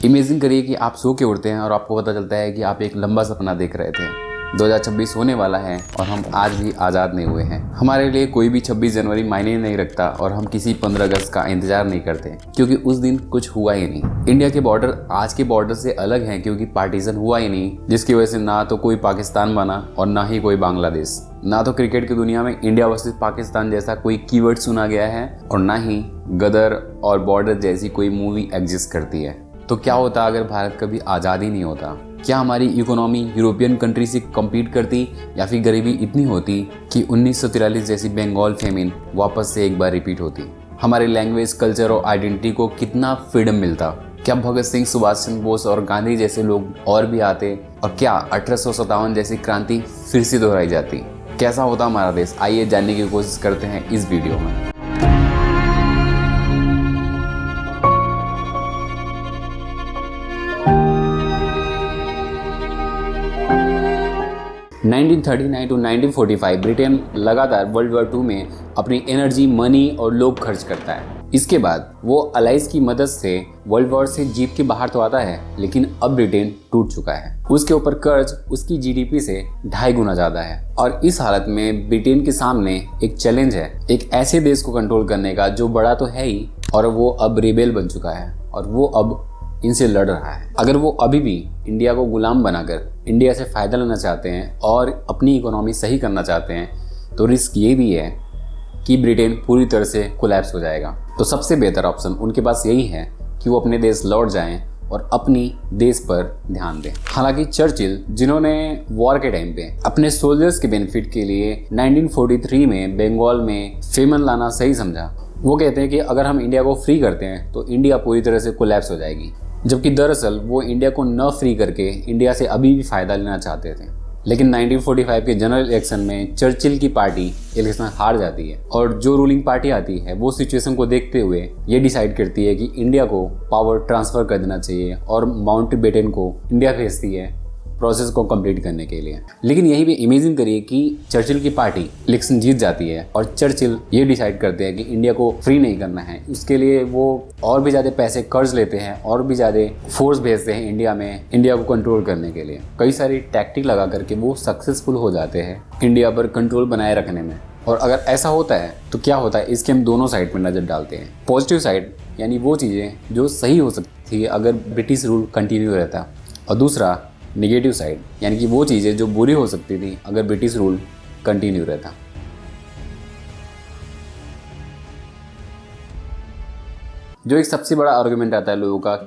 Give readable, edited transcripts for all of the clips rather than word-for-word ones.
Imagine करिए कि आप सो के उठते हैं और आपको पता चलता है कि आप एक लंबा सपना देख रहे थे। 2026 होने वाला है और हम आज भी आज़ाद नहीं हुए हैं। हमारे लिए कोई भी 26 जनवरी मायने नहीं रखता और हम किसी 15 अगस्त का इंतजार नहीं करते क्योंकि उस दिन कुछ हुआ ही नहीं। इंडिया के बॉर्डर आज के बॉर्डर से अलग हैं क्योंकि पार्टीशन हुआ ही नहीं, जिसकी वजह से ना तो कोई पाकिस्तान बना और ना ही कोई बांग्लादेश। ना तो क्रिकेट की दुनिया में इंडिया वर्सेस पाकिस्तान जैसा कोई कीवर्ड सुना गया है और ना ही गदर और बॉर्डर जैसी कोई मूवी एग्जिस्ट करती है। तो क्या होता अगर भारत कभी आज़ाद ही नहीं होता? क्या हमारी इकोनॉमी यूरोपियन कंट्री से कम्पीट करती या फिर गरीबी इतनी होती कि 1943 जैसी बंगाल फेमिन वापस से एक बार रिपीट होती? हमारे लैंग्वेज, कल्चर और आइडेंटिटी को कितना फ्रीडम मिलता? क्या भगत सिंह, सुभाष चंद्र बोस और गांधी जैसे लोग और भी आते? और क्या 1857 जैसी क्रांति फिर से दोहराई जाती? कैसा होता हमारा देश? आइए जानने की कोशिश करते हैं इस वीडियो में। 1939 to 1945 ब्रिटेन लगातार वर्ल्ड वॉर 2 में अपनी एनर्जी, मनी और लोग खर्च करता है। इसके बाद वो अलाइज की मदद से वर्ल्ड वॉर से जीत के बाहर तो आता है, लेकिन अब ब्रिटेन टूट चुका है। उसके ऊपर कर्ज उसकी जीडीपी से 2.5 गुना ज्यादा है और इस हालत में ब्रिटेन के सामने एक चैलेंज है, एक ऐसे देश को कंट्रोल करने का जो बड़ा तो है ही और वो अब रिबेल बन चुका है और वो अब इनसे लड़ रहा है। अगर वो अभी भी इंडिया को गुलाम बनाकर इंडिया से फ़ायदा लेना चाहते हैं और अपनी इकोनॉमी सही करना चाहते हैं तो रिस्क ये भी है कि ब्रिटेन पूरी तरह से कोलैप्स हो जाएगा। तो सबसे बेहतर ऑप्शन उनके पास यही है कि वो अपने देश लौट जाएं और अपनी देश पर ध्यान दें। हालांकि चर्चिल, जिन्होंने वॉर के टाइम पे अपने सोल्जर्स के बेनिफिट के लिए 1943 में बंगाल में फेमन लाना सही समझा, वो कहते हैं कि अगर हम इंडिया को फ्री करते हैं तो इंडिया पूरी तरह से कोलैप्स हो जाएगी, जबकि दरअसल वो इंडिया को न फ्री करके इंडिया से अभी भी फ़ायदा लेना चाहते थे। लेकिन 1945 के जनरल इलेक्शन में चर्चिल की पार्टी इलेक्शन हार जाती है और जो रूलिंग पार्टी आती है वो सिचुएशन को देखते हुए ये डिसाइड करती है कि इंडिया को पावर ट्रांसफ़र कर देना चाहिए और माउंटबेटन को इंडिया भेजती है प्रोसेस को कंप्लीट करने के लिए। लेकिन यही भी इमेजिन करिए कि चर्चिल की पार्टी इलेक्शन जीत जाती है और चर्चिल ये डिसाइड करते हैं कि इंडिया को फ्री नहीं करना है। उसके लिए वो और भी ज़्यादा पैसे कर्ज लेते हैं और भी ज़्यादा फोर्स भेजते हैं इंडिया में, इंडिया को कंट्रोल करने के लिए। कई सारी टैक्टिक लगा करके वो सक्सेसफुल हो जाते हैं इंडिया पर कंट्रोल बनाए रखने में। और अगर ऐसा होता है तो क्या होता है, इसके हम दोनों साइड पर नज़र डालते हैं। पॉजिटिव साइड यानी वो चीज़ें जो सही हो सकती थी अगर ब्रिटिश रूल कंटिन्यू रहता, और दूसरा नेगेटिव साइड यानी कि वो चीज़ें जो बुरी हो सकती थी अगर ब्रिटिश रूल कंटिन्यू रहता। जो एक सबसे बड़ा आर्गुमेंट आता है लोगों का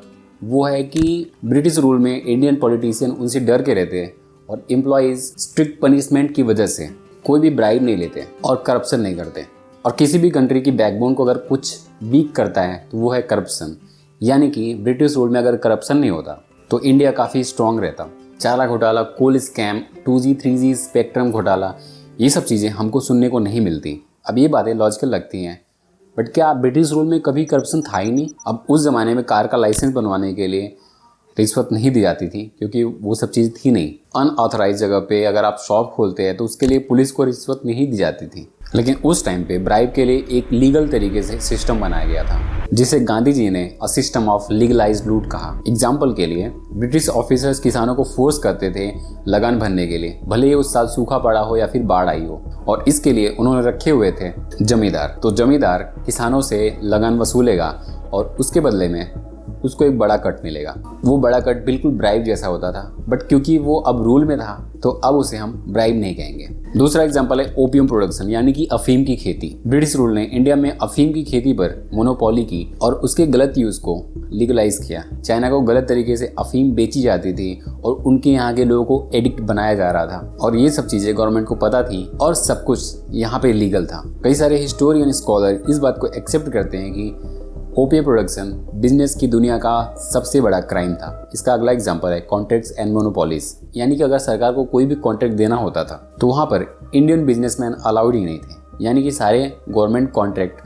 वो है कि ब्रिटिश रूल में इंडियन पॉलिटिशियन उनसे डर के रहते हैं और एम्प्लॉयज़ स्ट्रिक्ट पनिशमेंट की वजह से कोई भी ब्राइब नहीं लेते और करप्शन नहीं करते। और किसी भी कंट्री की बैकबोन को अगर कुछ वीक करता है तो वो है करप्शन। यानी कि ब्रिटिश रूल में अगर करप्शन नहीं होता तो इंडिया काफ़ी स्ट्रॉन्ग रहता। चारा घोटाला, कोल स्कैम, 2G 3G स्पेक्ट्रम घोटाला, ये सब चीज़ें हमको सुनने को नहीं मिलती। अब ये बातें लॉजिकल लगती हैं, बट क्या ब्रिटिश रूल में कभी करप्शन था ही नहीं? अब उस ज़माने में कार का लाइसेंस बनवाने के लिए रिश्वत नहीं दी जाती थी क्योंकि वो सब चीज़ थी नहीं। अनऑथराइज जगह पे अगर आप शॉप खोलते हैं तो उसके लिए पुलिस को रिश्वत नहीं दी जाती थी। लेकिन उस टाइम पे ब्राइब के लिए एक लीगल तरीके से सिस्टम बनाया गया था जिसे गांधी जी ने अ सिस्टम ऑफ लीगलाइज्ड लूट कहा। एग्जाम्पल के लिए ब्रिटिश ऑफिसर्स किसानों को फोर्स करते थे लगान भरने के लिए, भले ही उस साल सूखा पड़ा हो या फिर बाढ़ आई हो, और इसके लिए उन्होंने रखे हुए थे जमींदार। तो जमींदार किसानों से लगान वसूलेगा और उसके बदले में उसको एक बड़ा कट मिलेगा। वो बड़ा कट बिल्कुल ब्राइब जैसा होता था, बट क्योंकि वो अब रूल में था तो अब उसे हम ब्राइब नहीं कहेंगे। दूसरा एग्जांपल है ओपियम प्रोडक्शन यानी कि अफीम की खेती। ब्रिटिश रूल ने इंडिया में अफीम की खेती पर मोनोपोली की और उसके गलत यूज को लीगलाइज किया। चाइना को गलत तरीके से अफीम बेची जाती थी और उनके यहाँ के लोगों को एडिक्ट बनाया जा रहा था और ये सब चीजें गवर्नमेंट को पता थी और सब कुछ यहाँ पे लीगल था। कई सारे हिस्टोरियन, स्कॉलर इस बात को एक्सेप्ट करते हैं कि ओपियम प्रोडक्शन बिजनेस की दुनिया का सबसे बड़ा क्राइम था। इसका अगला एग्जांपल है कॉन्ट्रैक्ट्स एंड मोनोपोलीज, यानी कि अगर सरकार को कोई भी कॉन्ट्रैक्ट देना होता था तो वहाँ पर इंडियन बिजनेसमैन अलाउड ही नहीं थे। यानी कि सारे गवर्नमेंट कॉन्ट्रैक्ट,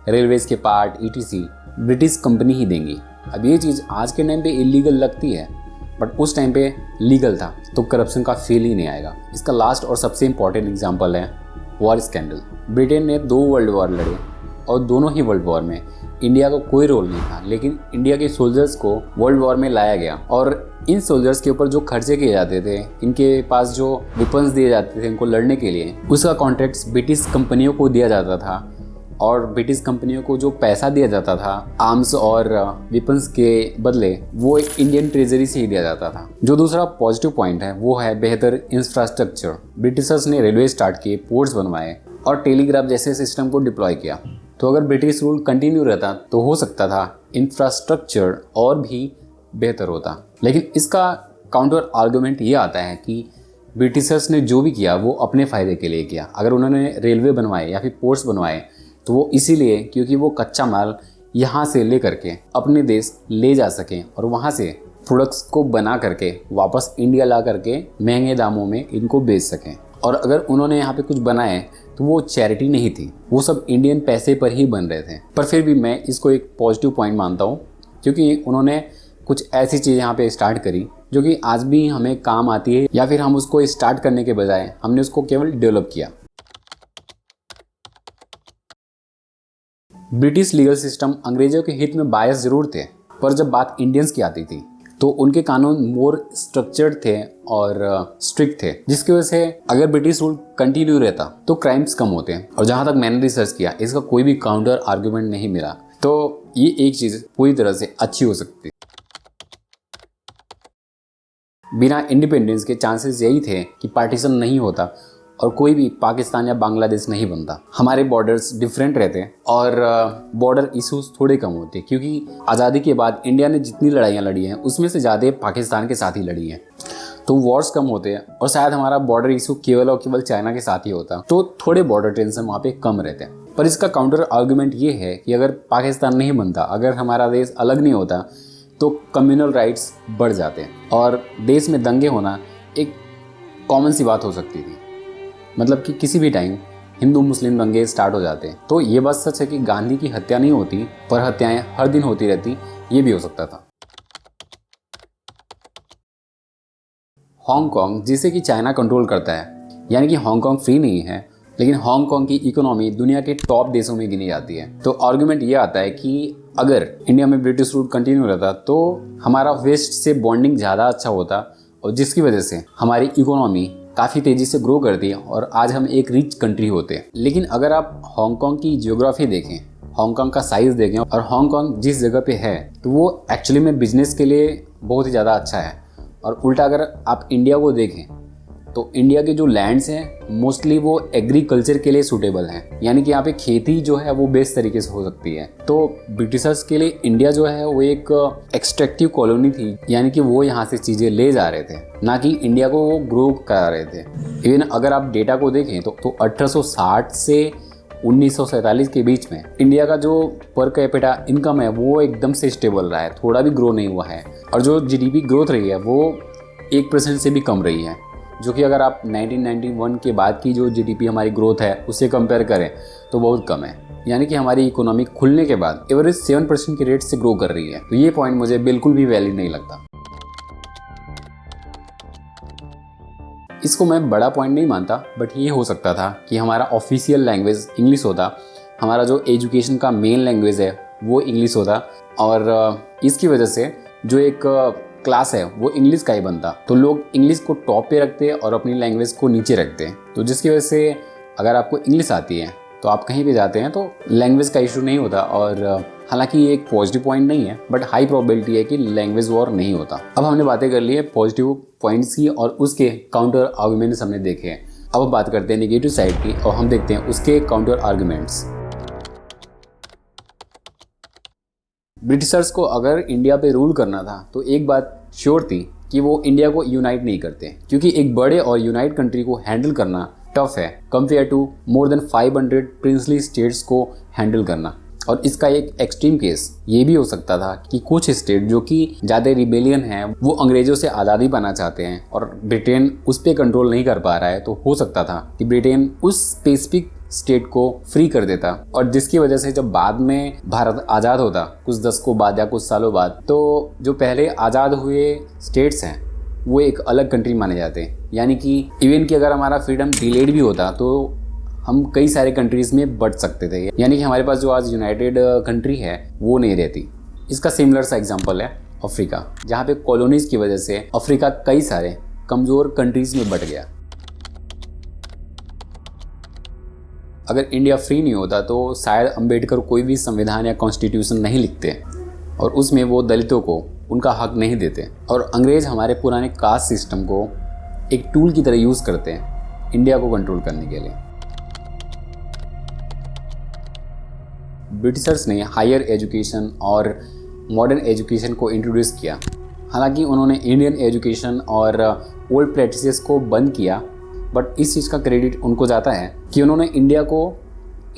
रेलवेज के पार्ट, ETC ब्रिटिश कंपनी ही देंगी। अब ये चीज़ आज के टाइम पे इलीगल लगती है, बट उस टाइम पे लीगल था तो करप्शन का फील ही नहीं आएगा। इसका लास्ट और सबसे इंपॉर्टेंट एग्जाम्पल है वॉर स्कैंडल। ब्रिटेन ने 2 वर्ल्ड वॉर लड़े और दोनों ही वर्ल्ड वॉर में इंडिया का कोई रोल नहीं था, लेकिन इंडिया के सोल्जर्स को वर्ल्ड वॉर में लाया गया और इन सोल्जर्स के ऊपर जो खर्चे किए जाते थे, इनके पास जो वेपन्स दिए जाते थे इनको लड़ने के लिए, उसका कॉन्ट्रैक्ट ब्रिटिश कंपनियों को दिया जाता था और ब्रिटिश कंपनियों को जो पैसा दिया जाता था आर्म्स और वेपन्स के बदले वो इंडियन ट्रेजरी से ही दिया जाता था। जो दूसरा पॉजिटिव पॉइंट है वो है बेहतर इंफ्रास्ट्रक्चर। ब्रिटिशर्स ने रेलवे स्टार्ट किए, पोर्ट्स बनवाए और टेलीग्राफ जैसे सिस्टम को डिप्लॉय किया। तो अगर ब्रिटिश रूल कंटिन्यू रहता तो हो सकता था इंफ्रास्ट्रक्चर और भी बेहतर होता। लेकिन इसका काउंटर आर्गुमेंट ये आता है कि ब्रिटिशर्स ने जो भी किया वो अपने फ़ायदे के लिए किया। अगर उन्होंने रेलवे बनवाए या फिर पोर्ट्स बनवाए तो वो इसीलिए क्योंकि वो कच्चा माल यहाँ से ले करके अपने देश ले जा सकें और वहाँ से प्रोडक्ट्स को बना करके वापस इंडिया ला करके महंगे दामों में इनको बेच सकें। और अगर उन्होंने यहाँ पे कुछ बनाए तो वो चैरिटी नहीं थी, वो सब इंडियन पैसे पर ही बन रहे थे। पर फिर भी मैं इसको एक पॉजिटिव पॉइंट मानता हूँ क्योंकि उन्होंने कुछ ऐसी चीज़ यहाँ पे स्टार्ट करी जो कि आज भी हमें काम आती है, या फिर हम उसको स्टार्ट करने के बजाय हमने उसको केवल डेवलप किया। ब्रिटिश लीगल सिस्टम अंग्रेजों के हित में बायस जरूर थे, पर जब बात इंडियंस की आती थी तो उनके कानून मोर स्ट्रक्चर्ड थे और स्ट्रिक्ट थे, जिसकी वजह से अगर ब्रिटिश रूल कंटिन्यू रहता तो क्राइम्स कम होते। और जहाँ तक मैंने रिसर्च किया इसका कोई भी काउंटर आर्गुमेंट नहीं मिला, तो ये एक चीज़ पूरी तरह से अच्छी हो सकती। बिना इंडिपेंडेंस के चांसेस यही थे कि पार्टीशन नहीं होता और कोई भी पाकिस्तान या बांग्लादेश नहीं बनता। हमारे बॉर्डर्स डिफरेंट रहते और बॉर्डर इश्यूज थोड़े कम होते, क्योंकि आज़ादी के बाद इंडिया ने जितनी लड़ाइयाँ लड़ी हैं उसमें से ज़्यादा पाकिस्तान के साथ ही लड़ी हैं, तो वॉर्स कम होते हैं और शायद हमारा बॉर्डर इशू केवल और केवल चाइना के साथ ही होता, तो थोड़े बॉर्डर टेंशन वहाँ पे कम रहते हैं। पर इसका काउंटर आर्गूमेंट ये है कि अगर पाकिस्तान नहीं बनता, अगर हमारा देश अलग नहीं होता तो कम्युनल राइट्स बढ़ जाते और देश में दंगे होना एक कॉमन सी बात हो सकती थी। मतलब कि किसी भी टाइम हिंदू मुस्लिम दंगे स्टार्ट हो जाते। तो ये बात सच है कि गांधी की हत्या नहीं होती, पर हत्याएं हर दिन होती रहती, ये भी हो सकता था। हांगकांग जिसे कि चाइना कंट्रोल करता है, यानी कि हांगकांग फ्री नहीं है, लेकिन हांगकांग की इकोनॉमी दुनिया के टॉप देशों में गिनी जाती है। तो आर्गुमेंट ये आता है कि अगर इंडिया में ब्रिटिश रूल कंटिन्यू रहता तो हमारा वेस्ट से बॉन्डिंग ज़्यादा अच्छा होता और जिसकी वजह से हमारी इकोनॉमी काफ़ी तेज़ी से ग्रो करती है और आज हम एक रिच कंट्री होते हैं। लेकिन अगर आप हांगकांग की जियोग्राफी देखें, हांगकांग का साइज़ देखें और हांगकांग जिस जगह पे है तो वो एक्चुअली में बिजनेस के लिए बहुत ही ज़्यादा अच्छा है। और उल्टा अगर आप इंडिया को देखें तो इंडिया के जो लैंड्स हैं मोस्टली वो एग्रीकल्चर के लिए सूटेबल हैं, यानी कि यहाँ पे खेती जो है वो बेस्ट तरीके से हो सकती है। तो ब्रिटिशर्स के लिए इंडिया जो है वो एक एक्सट्रैक्टिव कॉलोनी थी, यानी कि वो यहाँ से चीज़ें ले जा रहे थे, ना कि इंडिया को वो ग्रो करा रहे थे। इवन अगर आप डेटा को देखें तो 1860 से 1947 के बीच में इंडिया का जो पर कैपिटा इनकम है वो एकदम से स्टेबल रहा है, थोड़ा भी ग्रो नहीं हुआ है। और जो जीडीपी ग्रोथ रही है वो 1% से भी कम रही है, जो कि अगर आप 1991 के बाद की जो जीडीपी हमारी ग्रोथ है उससे कंपेयर करें तो बहुत कम है। यानी कि हमारी इकोनॉमी खुलने के बाद एवरेज 7% के रेट से ग्रो कर रही है। तो ये पॉइंट मुझे बिल्कुल भी वैलिड नहीं लगता। इसको मैं बड़ा पॉइंट नहीं मानता, बट ये हो सकता था कि हमारा ऑफिशियल लैंग्वेज इंग्लिश होता, हमारा जो एजुकेशन का मेन लैंग्वेज है वो इंग्लिश होता और इसकी वजह से जो एक क्लास है वो इंग्लिश का ही बनता। तो लोग इंग्लिश को टॉप पे रखते हैं और अपनी लैंग्वेज को नीचे रखते हैं। तो जिसकी वजह से अगर आपको इंग्लिश आती है तो आप कहीं भी जाते हैं तो लैंग्वेज का इशू नहीं होता। और हालांकि ये एक पॉजिटिव पॉइंट नहीं है, बट हाई प्रोबेबिलिटी है कि लैंग्वेज वॉर नहीं होता। अब हमने बातें कर ली है पॉजिटिव पॉइंट्स की और उसके काउंटर आर्गुमेंट्स हमने देखे हैं। अब बात करते हैं नेगेटिव साइड की और हम देखते हैं उसके काउंटर आर्गुमेंट्स। ब्रिटिशर्स को अगर इंडिया पे रूल करना था तो एक बात श्योर थी कि वो इंडिया को यूनाइट नहीं करते, क्योंकि एक बड़े और यूनाइट कंट्री को हैंडल करना टफ है compare to more than 500 princely states को हैंडल करना। और इसका एक एक्सट्रीम केस ये भी हो सकता था कि कुछ स्टेट जो कि ज़्यादा रिबेलियन है वो अंग्रेज़ों से आज़ादी पाना चाहते हैं और ब्रिटेन उस पर कंट्रोल नहीं कर पा रहा है, तो हो सकता था कि ब्रिटेन उस स्पेसिफिक स्टेट को फ्री कर देता। और जिसकी वजह से जब बाद में भारत आज़ाद होता कुछ दशकों बाद या कुछ सालों बाद, तो जो पहले आज़ाद हुए स्टेट्स हैं वो एक अलग कंट्री माने जाते हैं। यानी कि इवन कि अगर हमारा फ्रीडम डिलेड भी होता तो हम कई सारे कंट्रीज़ में बट सकते थे, यानी कि हमारे पास जो आज यूनाइटेड कंट्री है वो नहीं रहती। इसका सिमिलर सा एग्जांपल है अफ्रीका, जहाँ पे कॉलोनीज़ की वजह से अफ्रीका कई सारे कमज़ोर कंट्रीज़ में बट गया। अगर इंडिया फ्री नहीं होता तो शायद अंबेडकर कोई भी संविधान या कॉन्स्टिट्यूशन नहीं लिखते और उसमें वो दलितों को उनका हक नहीं देते, और अंग्रेज़ हमारे पुराने कास्ट सिस्टम को एक टूल की तरह यूज़ करते हैं इंडिया को कंट्रोल करने के लिए। ब्रिटिशर्स ने हायर एजुकेशन और मॉडर्न एजुकेशन को इंट्रोड्यूस किया। हालांकि उन्होंने इंडियन एजुकेशन और ओल्ड प्रैक्टिसेस को बंद किया, बट इस चीज़ का क्रेडिट उनको जाता है कि उन्होंने इंडिया को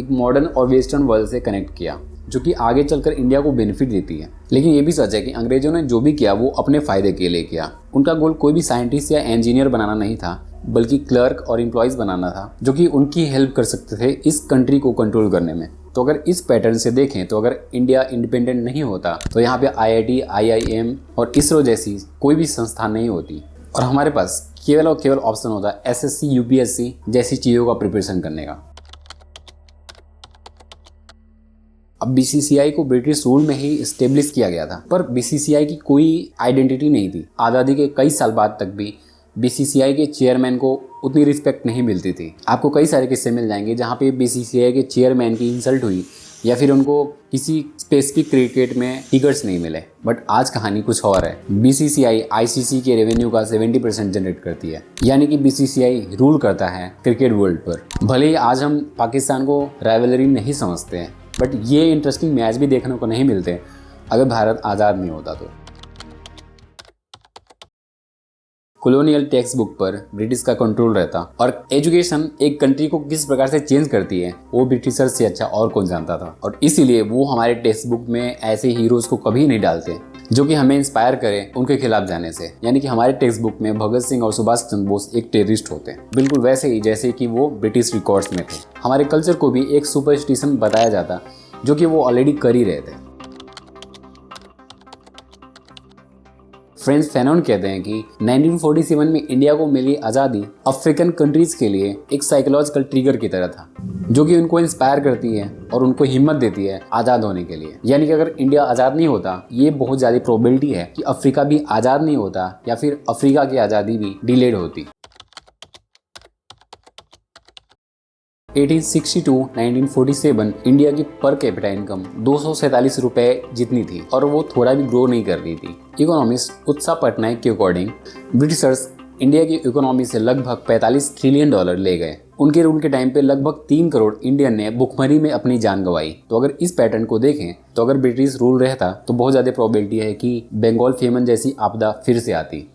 एक मॉडर्न और वेस्टर्न वर्ल्ड से कनेक्ट किया, जो कि आगे चलकर इंडिया को बेनिफिट देती है। लेकिन ये भी सच है कि अंग्रेजों ने जो भी किया वो अपने फ़ायदे के लिए किया। उनका गोल कोई भी साइंटिस्ट या इंजीनियर बनाना नहीं था, बल्कि क्लर्क और एम्प्लॉयज़ बनाना था, जो कि उनकी हेल्प कर सकते थे इस कंट्री को कंट्रोल करने में। तो अगर इस पैटर्न से देखें तो अगर इंडिया इंडिपेंडेंट नहीं होता तो यहाँ पे IIT, IIM और इसरो जैसी कोई भी संस्थान नहीं होती, और हमारे पास केवल और केवल ऑप्शन होता है SSC, UPSC जैसी चीज़ों का प्रिपरेशन करने का। अब BCCI को ब्रिटिश रूल में ही इस्टेब्लिश किया गया था, पर BCCI की कोई आइडेंटिटी नहीं थी। आज़ादी के कई साल बाद तक भी BCCI के चेयरमैन को उतनी रिस्पेक्ट नहीं मिलती थी। आपको कई सारे किस्से मिल जाएंगे जहाँ पे BCCI के चेयरमैन की इंसल्ट हुई या फिर उनको किसी स्पेसिफिक क्रिकेट में टिकट्स नहीं मिले। बट आज कहानी कुछ और है। BCCI ICC के रेवेन्यू का 70% जनरेट करती है, यानी कि BCCI रूल करता है क्रिकेट वर्ल्ड पर। भले ही आज हम पाकिस्तान को राइवलरी नहीं समझते हैं, बट ये इंटरेस्टिंग मैच भी देखने को नहीं मिलते अगर भारत आज़ाद नहीं होता तो। कॉलोनियल टेक्स्ट बुक पर ब्रिटिश का कंट्रोल रहता, और एजुकेशन एक कंट्री को किस प्रकार से चेंज करती है वो ब्रिटिशर से अच्छा और कौन जानता था। और इसीलिए वो हमारे टेक्स्ट बुक में ऐसे हीरोज़ को कभी नहीं डालते जो कि हमें इंस्पायर करें उनके खिलाफ जाने से। यानी कि हमारे टेक्स्ट बुक में भगत सिंह और सुभाष चंद्र बोस एक टेररिस्ट होते हैं, बिल्कुल वैसे ही जैसे कि वो ब्रिटिश रिकॉर्ड्स में थे। हमारे कल्चर को भी एक सुपरस्टिशन बताया जाता जो कि वो ऑलरेडी कर ही रहे थे। फ्रेंच फैनन कहते हैं कि 1947 में इंडिया को मिली आज़ादी अफ्रीकन कंट्रीज़ के लिए एक साइकोलॉजिकल ट्रिगर की तरह था, जो कि उनको इंस्पायर करती है और उनको हिम्मत देती है आज़ाद होने के लिए। यानी कि अगर इंडिया आज़ाद नहीं होता, ये बहुत ज़्यादा प्रोबेबिलिटी है कि अफ्रीका भी आज़ाद नहीं होता या फिर अफ्रीका की आज़ादी भी डिलेड होती। 1860-1947 इंडिया की पर कैपिटा इनकम 247 रुपए जितनी थी, और वो थोड़ा भी ग्रो नहीं कर रही थी। इकोनॉमिस्ट उत्साह पटनायक के अकॉर्डिंग ब्रिटिशर्स इंडिया की इकोनॉमी से लगभग $45 ट्रिलियन ले गए। उनके रूल के टाइम पे लगभग 3 करोड़ इंडियन ने भुखमरी में अपनी जान गंवाई। तो अगर इस पैटर्न को देखें तो अगर ब्रिटिश रूल रहता तो बहुत ज़्यादा प्रोबेबिलिटी है कि बंगाल फेमन जैसी आपदा फिर से आती।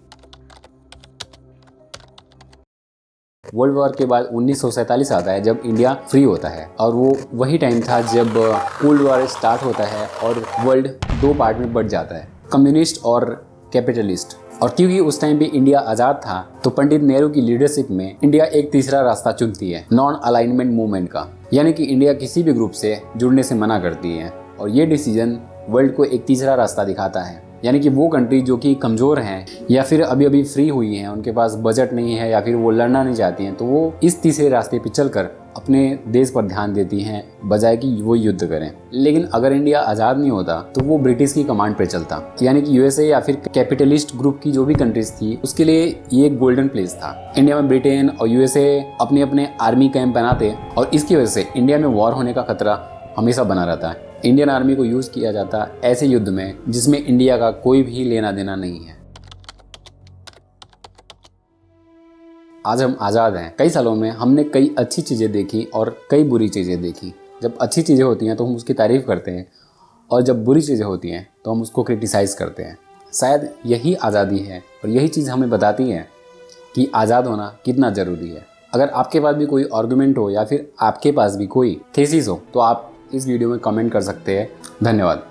वर्ल्ड वॉर के बाद 1947 आता है जब इंडिया फ्री होता है, और वो वही टाइम था जब कोल्ड वॉर स्टार्ट होता है और वर्ल्ड 2 पार्ट में बट जाता है, कम्युनिस्ट और कैपिटलिस्ट। और क्योंकि उस टाइम भी इंडिया आज़ाद था तो पंडित नेहरू की लीडरशिप में इंडिया एक तीसरा रास्ता चुनती है, नॉन अलाइनमेंट मूवमेंट का। यानी कि इंडिया किसी भी ग्रुप से जुड़ने से मना करती है, और ये डिसीजन वर्ल्ड को एक तीसरा रास्ता दिखाता है। यानी कि वो कंट्री जो कि कमज़ोर हैं या फिर अभी अभी फ्री हुई हैं, उनके पास बजट नहीं है या फिर वो लड़ना नहीं चाहती हैं, तो वो इस तीसरे रास्ते पे चलकर अपने देश पर ध्यान देती हैं बजाय कि वो युद्ध करें। लेकिन अगर इंडिया आज़ाद नहीं होता तो वो ब्रिटिश की कमांड पे चलता। यानी कि USA या फिर कैपिटलिस्ट ग्रुप की जो भी कंट्रीज थी उसके लिए ये एक गोल्डन प्लेस था। इंडिया में ब्रिटेन और USA अपने अपने आर्मी कैंप बनाते, और इसकी वजह से इंडिया में वॉर होने का खतरा हमेशा बना रहता है। इंडियन आर्मी को यूज़ किया जाता ऐसे युद्ध में जिसमें इंडिया का कोई भी लेना देना नहीं है। आज हम आज़ाद हैं। कई सालों में हमने कई अच्छी चीज़ें देखी और कई बुरी चीज़ें देखी। जब अच्छी चीज़ें होती हैं तो हम उसकी तारीफ़ करते हैं, और जब बुरी चीज़ें होती हैं तो हम उसको क्रिटिसाइज़ करते हैं। शायद यही आज़ादी है, और यही चीज़ हमें बताती है कि आज़ाद होना कितना ज़रूरी है। अगर आपके पास भी कोई आर्गुमेंट हो या फिर आपके पास भी कोई थीसिस हो तो आप इस वीडियो में कमेंट कर सकते हैं। धन्यवाद।